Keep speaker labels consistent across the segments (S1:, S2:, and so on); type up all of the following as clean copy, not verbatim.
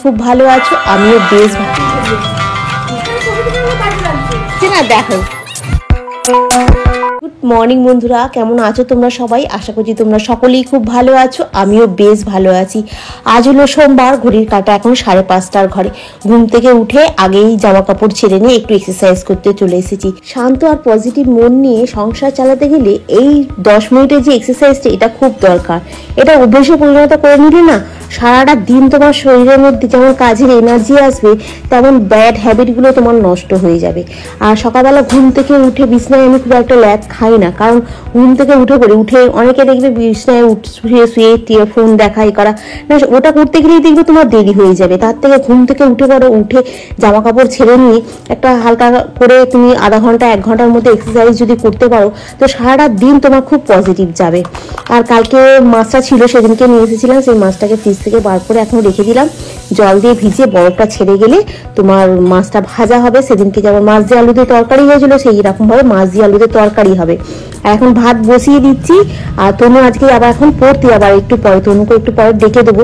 S1: খুব ভালো আছো, আমিও বেশ ভালো না। দেখো, গুড মর্নিং বন্ধুরা, কেমন আছো তোমরা সবাই? আশা করছি তোমরা সকলেই খুব ভালো আছো, আমিও বেশ ভালো আছি। আজ হলো সোমবার, ঘড়ির কাঁটা এখন 5:30 ঘরে। ঘুম থেকে উঠে আগেই জামা কাপড় ছেড়ে নিয়ে একটু এক্সারসাইজ করতে চলে এসেছি। শান্ত আর পজিটিভ মন নিয়ে সংসার চালাতে গেলে এই 10 মিনিটের যে এক্সারসাইজটা, এটা খুব দরকার। এটা অভ্যাসে পরিণত করে নিলে না, সারাটা দিন তোমার শরীরের মধ্যে যেমন কাজের এনার্জি আসবে, তেমন ব্যাড হ্যাবিটগুলো তোমার নষ্ট হয়ে যাবে। আর সকালবেলা ঘুম থেকে উঠে বিছনায় আমি খুব একটা ল্যাদ খাই না, কারণ ঘুম থেকে উঠে অনেকে দেখবে বিছনায় শুয়ে শুয়ে ফোন দেখা করা না, ওটা করতে গেলেই দেখবে তোমার দেরি হয়ে যাবে। তার থেকে ঘুম থেকে উঠে জামা কাপড় ছেড়ে নিয়ে একটা হালকা করে তুমি আধা ঘন্টা 1 ঘন্টার মধ্যে এক্সারসাইজ যদি করতে পারো, তো সারাটা দিন তোমার খুব পজিটিভ যাবে। আর কালকে মাছটা ছিল, সেদিনকে নিয়ে এসেছিলাম, সেই মাছটাকে ফ্রিজ থেকে বার করে এখন রেখে দিলাম। জল দিয়ে ভিজিয়ে বরফটা ছেড়ে গেলে তোমার মাছটা ভাজা হবে। সেদিনকে যেমন মাছ দিয়ে আলু দিয়ে তরকারি হয়েছিল, সেই রকম ভাবে মাছ দিয়ে আলু দিয়ে তরকারি হবে। আর এখন ভাত বসিয়ে দিচ্ছি। আর তনু আজকে আবার এখন পড়তে, আবার একটু পরে তনুকে একটু পরে ডেকে দেবো।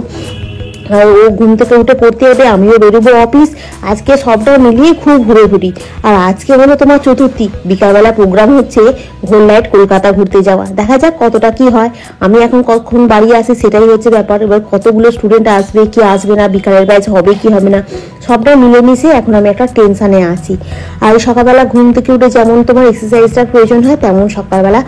S1: আর ও ঘুম থেকে উঠে পড়তে হবে, আমিও বেরোবো অফিস। আজকে সবটা মিলিয়ে খুব ঘুরে ঘুরি। আর আজকে হলো তোমার চতুর্থী, বিকালবেলা প্রোগ্রাম হচ্ছে হোল নাইট কলকাতা ঘুরতে যাওয়া। দেখা যাক কতটা কি হয়। আমি এখন কখন বাড়ি আসি সেটাই হচ্ছে ব্যাপার। এবার কতগুলো স্টুডেন্ট আসবে কি আসবে না, বিকালের ব্যাচ হবে কি হবে না, সবটা মিলেমিশে এখন আমি একটা টেনশনে আছি। আর সকালবেলা ঘুম থেকে উঠে যেমন তোমার এক্সারসাইজটার প্রয়োজন হয়, তেমন সকালবেলা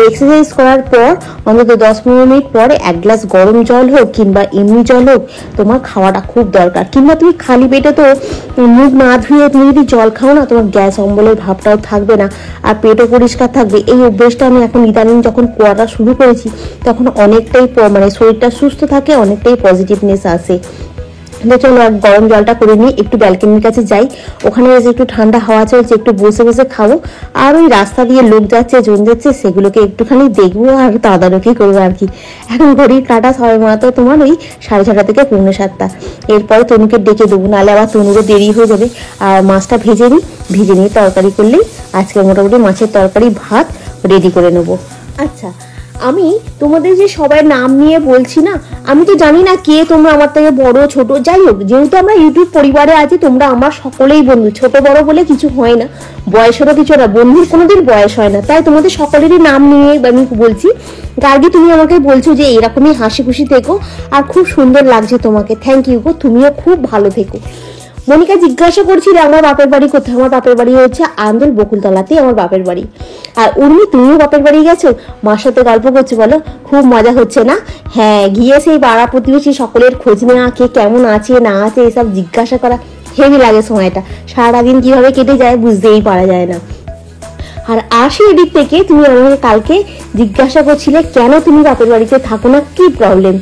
S1: এক্সারসাইজ করার পর অন্তত 10-15 মিনিট পরে 1 গ্লাস গরম জল হোক কিংবা এমনি জল হোক, তোমার খাওয়াটা খুব দরকার। কিংবা তুমি খালি পেটে তো মুখ না ধুয়ে তুমি যদি জল খাও না, তোমার গ্যাস অম্বলের ভাবটাও থাকবে না, আর পেটও পরিষ্কার থাকবে। এই অভ্যেসটা আমি এখন ইদানিং যখন করা শুরু করেছি, তখন অনেকটাই মানে শরীরটা সুস্থ থাকে, অনেকটাই পজিটিভনেস আসে। চলো গরম জলটা করে নিয়ে একটু ব্যালকনির কাছে যাই, ওখানে এসে একটু ঠান্ডা হাওয়া চলছে, একটু বসে বসে খাবো। আর ওই রাস্তা দিয়ে লোক যাচ্ছে, জন যাচ্ছে, সেগুলোকে একটুখানি দেখবো আর তদারকি করবো আর কি। এখন ঘড়ির কাঁটা সবাই মাত্র তোমার ওই 6:30 থেকে 6:45। এরপরে তনুকে ডেকে দেবো, নাহলে আবার তনুরও দেরি হয়ে যাবে। আর মাছটা ভেজে নিয়ে তরকারি করলেই আজকে মোটামুটি মাছের তরকারি ভাত রেডি করে নেবো। আচ্ছা, আমি তোমাদের যে সবাই নাম নিয়ে বলছি না, আমি তো জানি না কে তোমরা আমার থেকে বড় ছোট, যাই হোক, যেহেতু আমরা ইউটিউব পরিবারে আছি, তোমরা আমার সকলেই বন্ধু। ছোট বড় বলে কিছু হয় না, বয়সেরও কিছু না, বন্ধুর কোনোদিন বয়স হয় না। তাই তোমাদের সকলেরই নাম নিয়ে আমি বলছি। গার্গী, তুমি আমাকে বলছো যে এরকমই হাসি খুশি থেকো, আর খুব সুন্দর লাগছে তোমাকে, থ্যাংক ইউ গো, তুমিও খুব ভালো থেকো। মনিকা জিজ্ঞাসা করছিল আমার বাপের বাড়ি কোথায়। আমার বাপের বাড়ি হচ্ছে আন্দোল বকুলতলাতেই আমার বাপের বাড়ি। আর উর্মি, তুমিও বাপের বাড়ি গেছো? মার সাথে গল্প করছো, বলো খুব মজা হচ্ছে না? হ্যাঁ, গিয়ে সেই পাড়া প্রতিবেশী সকলের খোঁজ নেওয়া, কে কেমন আছে না আছে এসব জিজ্ঞাসা করা, হেভি লাগে সময়টা। সারাদিন কিভাবে কেটে যায় বুঝতেই পারা যায় না। আর আসি এদিক থেকে, তুমি আমাকে কালকে জিজ্ঞাসা করছিলে কেন তুমি বাপের বাড়িতে থাকো না, কি প্রবলেম।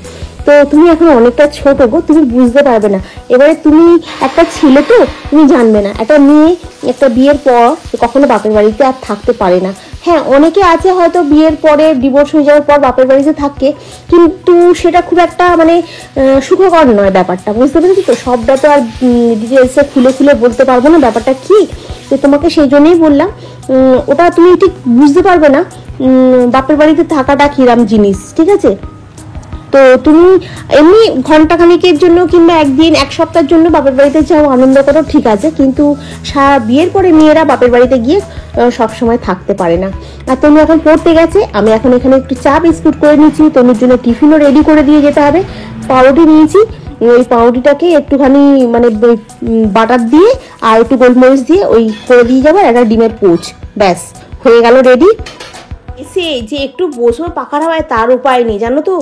S1: তো তুমি এখন অনেকটা ছোট গো, তুমি বুঝতে পারবে না। এবারে তুমি একটা ছেলে তো, তুমি জানবে না, একটা মেয়ে একটা বিয়ের পর কখনো বাপের বাড়িতে আর থাকতে পারে না। হ্যাঁ, অনেকে আছে হয়তো বিয়ের পরে ডিভোর্স হয়ে যাওয়ার পর বাপের বাড়িতে থাকে, কিন্তু সেটা খুব একটা মানে সুখকর নয় ব্যাপারটা, বুঝতে পেরেছি তো। সবটা তো আর ডিটেলসে খুলে বলতে পারবো না ব্যাপারটা কি। তো তোমাকে সেই জন্যই বললাম, ওটা তুমি ঠিক বুঝতে পারবে না বাপের বাড়িতে থাকাটা কিরাম জিনিস, ঠিক আছে। তো তুমি এমনি ঘন্টাখানিকের জন্য কিংবা একদিন 1 সপ্তাহের জন্য বাপের বাড়িতে যাও, আনন্দ করো, ঠিক আছে, কিন্তু সারা বিয়ের পরে মেয়েরা বাপের বাড়িতে গিয়ে সবসময় থাকতে পারে না। আর তনু এখন পড়তে গেছে, আমি এখন এখানে একটু চা বিস্কুট করে নিচ্ছি, তনুর জন্য টিফিনও রেডি করে দিয়ে যেতে হবে। পাউরুটি নিয়েছি, ওই পাউরুটিটাকে একটুখানি মানে বাটার দিয়ে আর একটু গোলমরিচ দিয়ে ওই করে দিয়ে যাবো, একটা ডিমের পোচ, ব্যাস হয়ে গেল রেডি। এসে যে একটু বসবো পাখার হাওয়ায়, তার উপায় নেই, জানো তো।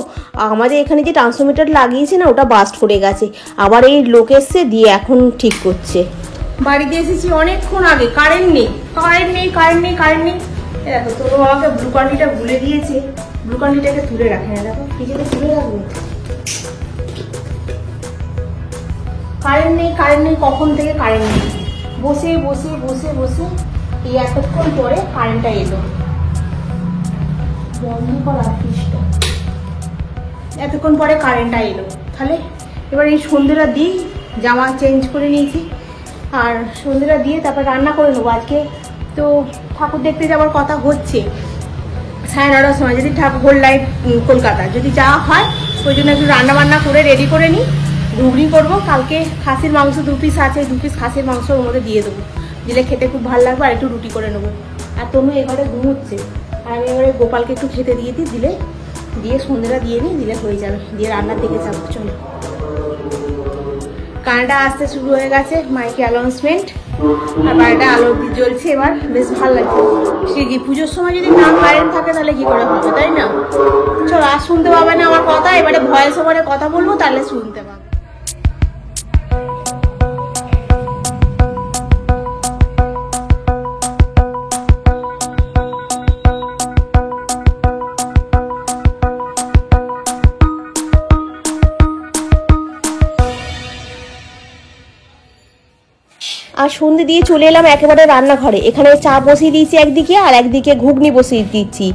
S1: আমাদের এখানে যে ট্রান্সফরমারটা লাগিয়েছে না, ওটা বাস্ট করে গেছে, আবার এই লোক এসছে দিয়ে এখন ঠিক করছে। বাড়িতে এসেছি অনেকক্ষণ আগে, কারেন্ট নেই। দেখো, তোর আমাকে ব্লুকান্ডিটা ভুলে দিয়েছে, ব্লুকান্ডিটাকে তুলে রাখে না, দেখো ফ্রিজে তুলে রাখবো। কারেন্ট নেই, কখন থেকে কারেন্ট নেই। বসে এই এতক্ষণ পরে কারেন্টটা এলো। বন্ধ করা ফ্রিজটা, এতক্ষণ পরে কারেন্টটা এলো। তাহলে এবার এই সন্ধ্যেটা দিই, জামা চেঞ্জ করে নিয়েছি, আর সন্ধ্যেটা দিয়ে তারপর রান্না করে নেবো। আজকে তো ঠাকুর দেখতে যাওয়ার কথা হচ্ছে 9:30টার সময়, যদি ঠাকুর হোল নাইট কলকাতা যদি যাওয়া হয়, ওই জন্য একটু রান্না বান্না করে রেডি করে নিই, ঘুগনি করবো। কালকে খাসির মাংস 2 পিস আছে, 2 পিস খাসির মাংস ওর মধ্যে দিয়ে দেবো, দিলে খেতে খুব ভালো লাগবে। আর একটু রুটি করে নেবো। আর তনু এবারে ঘুমোচ্ছে, আর আমি এবারে গোপালকে একটু খেতে দিয়ে দিলে দিয়ে সন্ধ্যেটা দিয়ে নিই, দিলে হয়ে যাবে, দিয়ে রান্নার দিকে যাবো। চলো, কারেন্টটা আসতে শুরু হয়ে গেছে, মাইকে অ্যানাউন্সমেন্ট, আর বাড়িটা আলো জ্বলছে। এবার বেশ ভালো লাগছে। সেই পুজোর সময় যদি না কারেন্ট থাকে তাহলে কি করে হবে, তাই না? চলো, আর শুনতে পাবে না আমার কথা, এবারে ভয়েস ওভারে কথা বলবো, তাহলে শুনতে পাবে। আর সন্ধে দিয়ে চলে এলাম একেবারে রান্নাঘরে। এখানে চা বসিয়ে দিয়েছি একদিকে, আর একদিকে ঘুগনি বসিয়ে দিচ্ছি,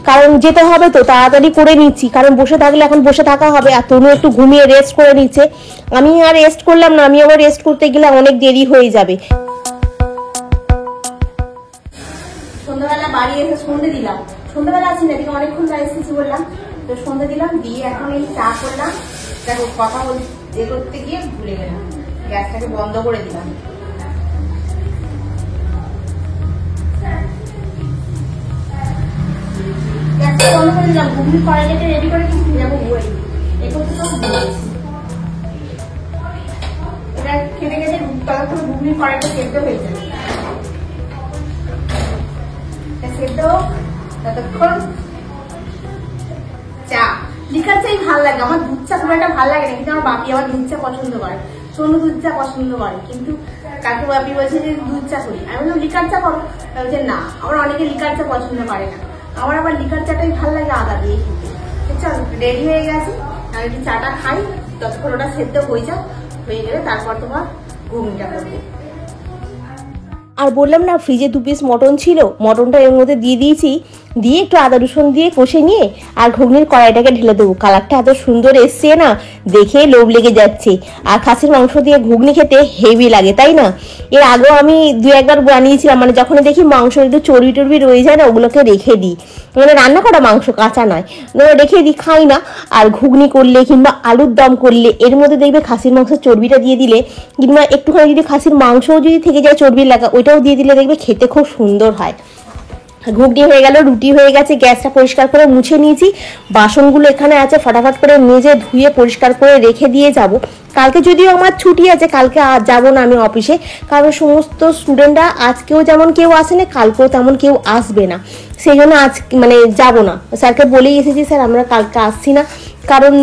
S1: কারণ যেতে হবে তো, তাড়াতাড়ি করে নিচ্ছি, কারণ বসে থাকলে এখন বসে থাকা হবে। আর তনু একটু ঘুমিয়ে রেস্ট করে নিচ্ছে, আমি আর রেস্ট করলাম না, আমি আবার রেস্ট করতে গেলে অনেক দেরি হয়ে যাবে। সন্ধ্যাবেলা বাড়ি এসে সন্ধে দিলাম, সন্ধ্যাবেলা আছি না, এদিকে অনেকক্ষণ এসেছি বললাম, তো সন্ধে দিলাম, দিয়ে এখন এই চা করলাম। দেখো, কথা করতে গিয়ে ভুলে গেলাম, গ্যাসটাকে বন্ধ করে দিলাম। ঘুগনি কড়াইটা রেডি করে কিন্তু যাবো বই, এগুলো সব এটা খেতে খেতে ততক্ষণ ঘুগনি কড়াইটা সেদ্ধ হয়ে যাবে। সেদ্ধ ততক্ষণ চা, লিকার চাই ভালো লাগে। আমার দুধ চা খুব একটা ভালো লাগে না, কিন্তু আমার বাপি আবার দুধ চা পছন্দ করে, সোনু দুধ চা পছন্দ করে, কিন্তু কাকু বাপি বলছে যে দুধ চা করি। আমি বললাম লিকার চা করো, বলছে না, আমার অনেকে লিকার চা পছন্দ করে না, আমার আবার লিকার চাটাই ভালো লাগে আদা দিয়ে খেতে। চল, রেডি হয়ে গেছে, আমি একটু চাটা খাই, ততক্ষণ ওটা সেদ্ধ হয়ে যাও, হয়ে গেলে তারপর তোমার ঘুগনিটা করবে। আর বললাম না, ফ্রিজে 2 পিস মটন ছিল, মটনটা এর মধ্যে দিয়ে দিয়েছি, দিয়ে একটু আদা রসুন দিয়ে কষে নিয়ে আর ঘুগনির কড়াইটাকে ঢেলে দেবো। কালারটা এত সুন্দর এসছে না, দেখে লোভ লেগে যাচ্ছে। আর খাসির মাংস দিয়ে ঘুগনি খেতে হেভি লাগে, তাই না? এর আগেও আমি 2-1 বার বানিয়েছিলাম, মানে যখন দেখি মাংস একটু চর্বি টর্বি রয়ে যায় না, ওগুলোকে রেখে দিই, মানে রান্না করা মাংস কাঁচা নয়, রেখে দিই, খাই না। আর ঘুগনি করলে কিংবা আলুর দম করলে এর মধ্যে দেখবে খাসির মাংসের চর্বিটা দিয়ে দিলে, কিংবা একটুখানি যদি খাসির মাংসও যদি থেকে যায় চর্বির লাগা, ওইটাও দিয়ে দিলে দেখবে খেতে খুব সুন্দর হয়। ঘুগনি হয়ে গেল, রুটি হয়ে গেছে, গ্যাসটা পরিষ্কার করে মুছে নিয়েছি, বাসনগুলো এখানে আছে, ফটাফট করে মেজে ধুয়ে পরিষ্কার করে রেখে দিয়ে যাব। কালকে যদিও আমার ছুটি আছে, কালকে আর যাবো না আমি অফিসে, কারণ সমস্ত স্টুডেন্টরা আজকেও যেমন কেউ আসেনি, কালকেও তেমন কেউ আসবে না, সেই জন্য আজ মানে যাব না। স্যারকে বলেই এসেছি, স্যার আমরা কালকে আসছি না, কারণ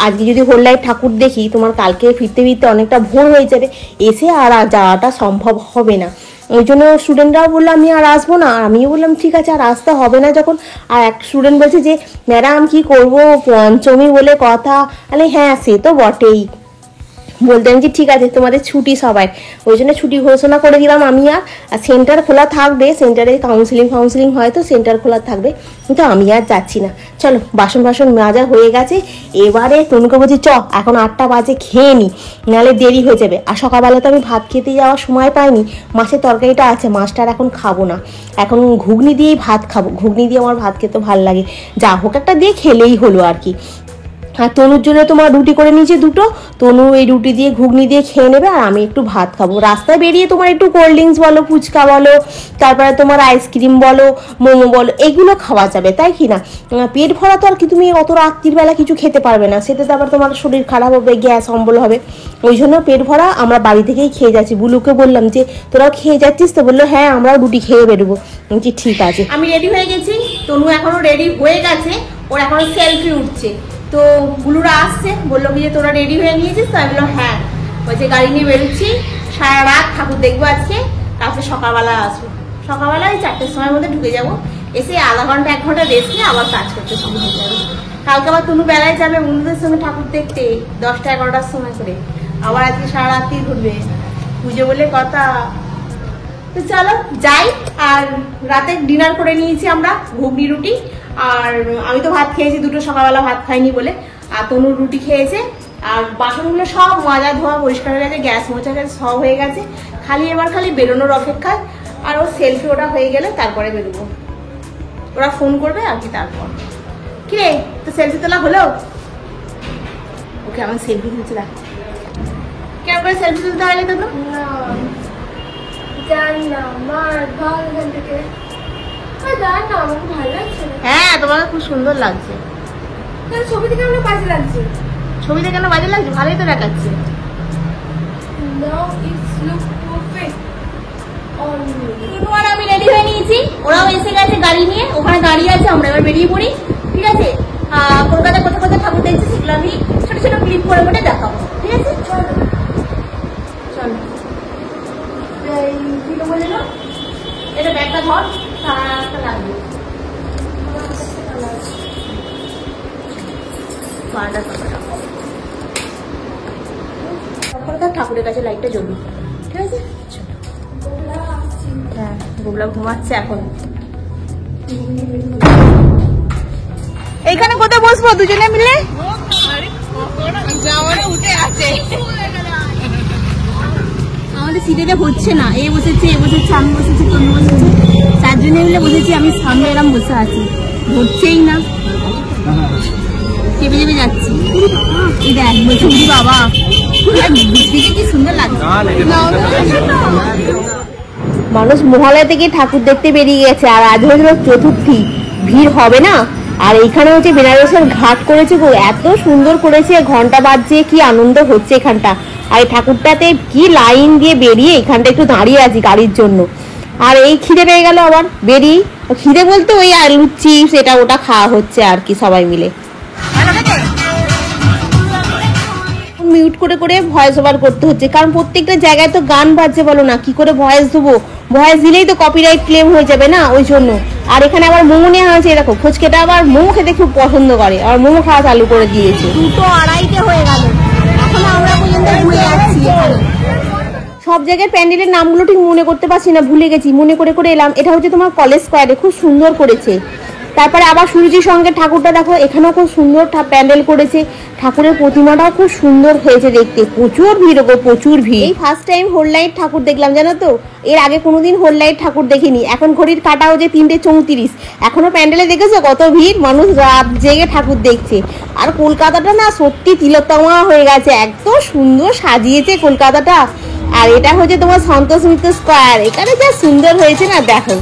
S1: আজকে যদি হোল্লায় ঠাকুর দেখি, তোমার কালকে ফিরতে ফিরতে অনেকটা ভোর হয়ে যাবে, এসে আর যাওয়াটা সম্ভব হবে না। ওই জন্য স্টুডেন্টরাও বললো আমি আর আসবো না, আর আমিও বললাম ঠিক আছে, আর আসতে হবে না যখন। আর এক স্টুডেন্ট বলছে যে ম্যাডাম কি করবো, পঞ্চমী বলে কথা। আরে হ্যাঁ, সে তো বটেই। বলতেন যে ঠিক আছে, তোমাদের ছুটি সবাই, ওই জন্য ছুটি ঘোষণা করে দিলাম আমি। আর সেন্টার খোলা থাকবে, সেন্টারে কাউন্সিলিং হয়, তো সেন্টার খোলা থাকবে, কিন্তু আমি আর যাচ্ছি না। চলো, বাসন মাজা হয়ে গেছে, এবারে তনুকে বলছি চ, এখন 8টা বাজে, খেয়ে নি, নাহলে দেরি হয়ে যাবে। আর সকালবেলা তো আমি ভাত খেতে যাওয়ার সময় পাইনি, মাছের তরকারিটা আছে, মাছটা আর এখন খাবো না, এখন ঘুগনি দিয়েই ভাত খাবো, ঘুগনি দিয়ে আমার ভাত খেতে ভালো লাগে, যা হোক একটা দিয়ে খেলেই হলো আর কি। আর তনুর জন্য তোমার রুটি করে নিয়েছি 2টো, তনু এই রুটি দিয়ে ঘুগনি দিয়ে খেয়ে নেবে, আর আমি একটু ভাত খাবো। রাস্তায় বেরিয়ে তোমার একটু কোল্ড ড্রিঙ্কস বলো, ফুচকা বলো, তারপরে তোমার আইসক্রিম বলো, মোমো বলো, এগুলো খাওয়া যাবে, তাই কি না? পেট ভরা তো আর কি তুমি অত রাত্রির বেলা কিছু খেতে পারবে না, সেটা তো আবার তোমার শরীর খারাপ হবে, গ্যাস অম্বল হবে। ওই জন্য পেট ভরা আমরা বাড়ি থেকেই খেয়ে যাচ্ছি। বুলুকে বললাম যে তোরাও খেয়ে যাচ্ছিস তো? বললো হ্যাঁ, আমরাও রুটি খেয়ে বেরোবো। বলছি ঠিক আছে। আমি রেডি হয়ে গেছি, তনু এখনো রেডি হয়ে গেছে, ওর এখনো সেলফি উঠছে। তো বুলুরা আসছে, বললো কি যে তোরা রেডি হয়ে নিয়েছিস? তো আমি বললাম হ্যাঁ। বলছে গাড়ি নিয়ে বেরোচ্ছি, সারা রাত ঠাকুর দেখবো আজকে, তারপরে সকালবেলা আসবো। সকালবেলা ওই 4টের সময়ের মধ্যে ঢুকে যাবো, এসে আধা ঘন্টা 1 ঘন্টা রেস্ট নিয়ে আবার কাজ করতে শুরু হয়ে যাবে। কালকে আবার তনু বেলায় যাবে বন্ধুদের সঙ্গে ঠাকুর দেখতে, 10টা-11টার সময় করে, আবার আজকে সারা রাত্রি ঘুরবে, পুজো বলে কথা। তো চলো যাই। আর রাতে ডিনার করে নিয়েছি আমরা, ঘুগনি রুটি, আর আমি তো ভাত খেয়েছি 2টো, সকালবেলা ভাত খাইনি বলে, আর তনুর রুটি খেয়েছে। আর বাসনগুলো সব মাজা ধোয়া পরিষ্কার হয়ে গেছে, গ্যাস মোছা গেছে, সব হয়ে গেছে, এবার খালি বেরোনোর অপেক্ষায়। আর ওর সেলফি ওটা হয়ে গেলে তারপরে বেরোবো, ওরা ফোন করবে আর কি। তারপর কি রে, তো সেলফি তোলা হলো? ওকে আমার সেলফি তুলছে, দেখ করে সেলফি তুলতে হয় তো?
S2: না জানি না আমার ভালো এখান থেকে জানি না আমাকে ভালো লাগছে।
S1: হ্যাঁ তোমাকে খুব সুন্দর লাগছে।
S2: ছবি থেকে আমার বাজে লাগছে।
S1: ছবিতে কেন বাজে লাগছে? ভালোই তো দেখাচ্ছে।
S2: Now it's look perfect on me.
S3: তোমার আমি রেডি হয়ে নিয়েছি, ওরাও এসে গেছে গাড়ি নিয়ে, ওখানে দাঁড়িয়ে আছে, আমরা এবার বেরিয়ে পড়ি। ঠিক আছে, কলকাতা কোথায় কোথায় ঠাকুর দেখছি সেগুলো আমি ছোট ছোট ক্লিপ করে করে দেখাবো। ঠিক আছে, চলো চলো। কি বলে না, এটা ব্যাগটা ধর, একটা লাগবে। ঠাকুরের কাছে লাইটটা জ্বলবে। ঠিক আছে, হ্যাঁ গোবলা ঘুমাচ্ছে এখন।
S1: এইখানে কোথায় বসবো দুজনে মিলে?
S3: আমাদের সিটেটা হচ্ছে না, এ বসেছে এ বসেছে আমি বসেছি তনু বসেছে, চারজনে মিলে বসেছি, আমি সামনে এরম বসে আছি, ধরছেই না, চেপে চেপে যাচ্ছি। এই দেখ বলছি বাবা কি সুন্দর লাগছে।
S1: মানুষ মহালয়া থেকে ঠাকুর দেখতে বেরিয়ে গেছে, আর আজ হয়েছিল চতুর্থী, ভিড় হবে না। আর এইখানে হচ্ছে বেনারসের ঘাট করেছে গো, এত সুন্দর করেছে, ঘন্টা বাজছে, কি আনন্দ হচ্ছে এখানটা। আর এই ঠাকুরটাতে কি লাইন দিয়ে বেরিয়ে এখানটা একটু দাঁড়িয়ে আছি গাড়ির জন্য। আর এই খিদে পেয়ে গেল আবার বেরিয়ে, খিদে বলতে ওই আলু চিপস এটা ওটা খাওয়া হচ্ছে আর কি সবাই মিলে। মিউট করে করে ভয়েস ওভার করতে হচ্ছে, কারণ প্রত্যেকটা জায়গায় তো গান বাজছে, বলো না কি করে ভয়েস দেবো, ভয়েস দিলেই তো কপিরাইট ক্লেম হয়ে যাবে না, ওই জন্য। আর এখানে আবার মোমো নেওয়া হয়েছে, এরকম ফুচকেটা আবার মোমো খেতে খুব পছন্দ করে, আর মোমো খাওয়া চালু করে দিয়েছে।
S3: 2:30 হয়ে গেল, এখন আমরা পর্যন্ত ঘুরে যাচ্ছি।
S1: সব জায়গায় প্যান্ডেলের নামগুলো ঠিক মনে করতে পারছি না, ভুলে গেছি, মনে করে করে এলাম। এটা হচ্ছে তোমার কলেজ স্কোয়ারে, খুব সুন্দর করেছে। তারপরে আবার সূর্যজির সঙ্গে ঠাকুরটা দেখো, এখানেও খুব সুন্দর প্যান্ডেল করেছে, ঠাকুরের প্রতিমাটাও খুব সুন্দর হয়েছে দেখতে, প্রচুর ভিড় গো, প্রচুর ভিড়। এই ফার্স্ট টাইম হোল নাইট ঠাকুর দেখলাম জানো তো, এর আগে কোনোদিন হোল নাইট ঠাকুর দেখিনি। এখন ঘড়ির কাটাও যে 3:34, এখনো প্যান্ডেলে দেখেছো কত ভিড়, মানুষ রাত জেগে ঠাকুর দেখছে। আর কলকাতাটা না সত্যি তিলোত্তমা হয়ে গেছে, এত সুন্দর সাজিয়েছে কলকাতাটা। আর এটা হচ্ছে তোমার সন্তোষ মিত্র স্কোয়ার, এখানে যা সুন্দর হয়েছে না দেখো।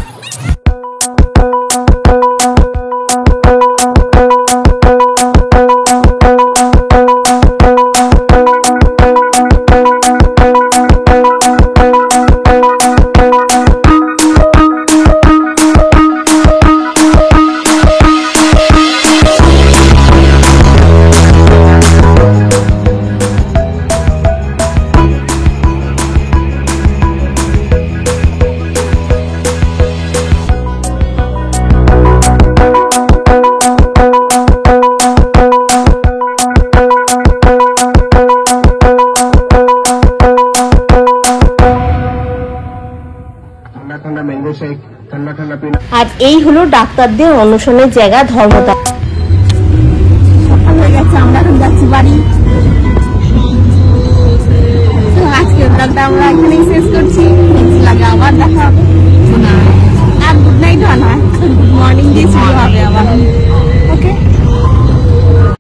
S1: আর এই হলো ডাক্তারদের অনশনের জায়গা ধর্মতলা।
S3: আমরা এখন যাচ্ছি বাড়ি। আজকে ব্লগটা আমরা এখানেই শেষ করছি, লাগে আবার দেখা হবে। আর গুড নাইট হয় না, গুড মর্নিং দিয়ে শুরু হবে আবার।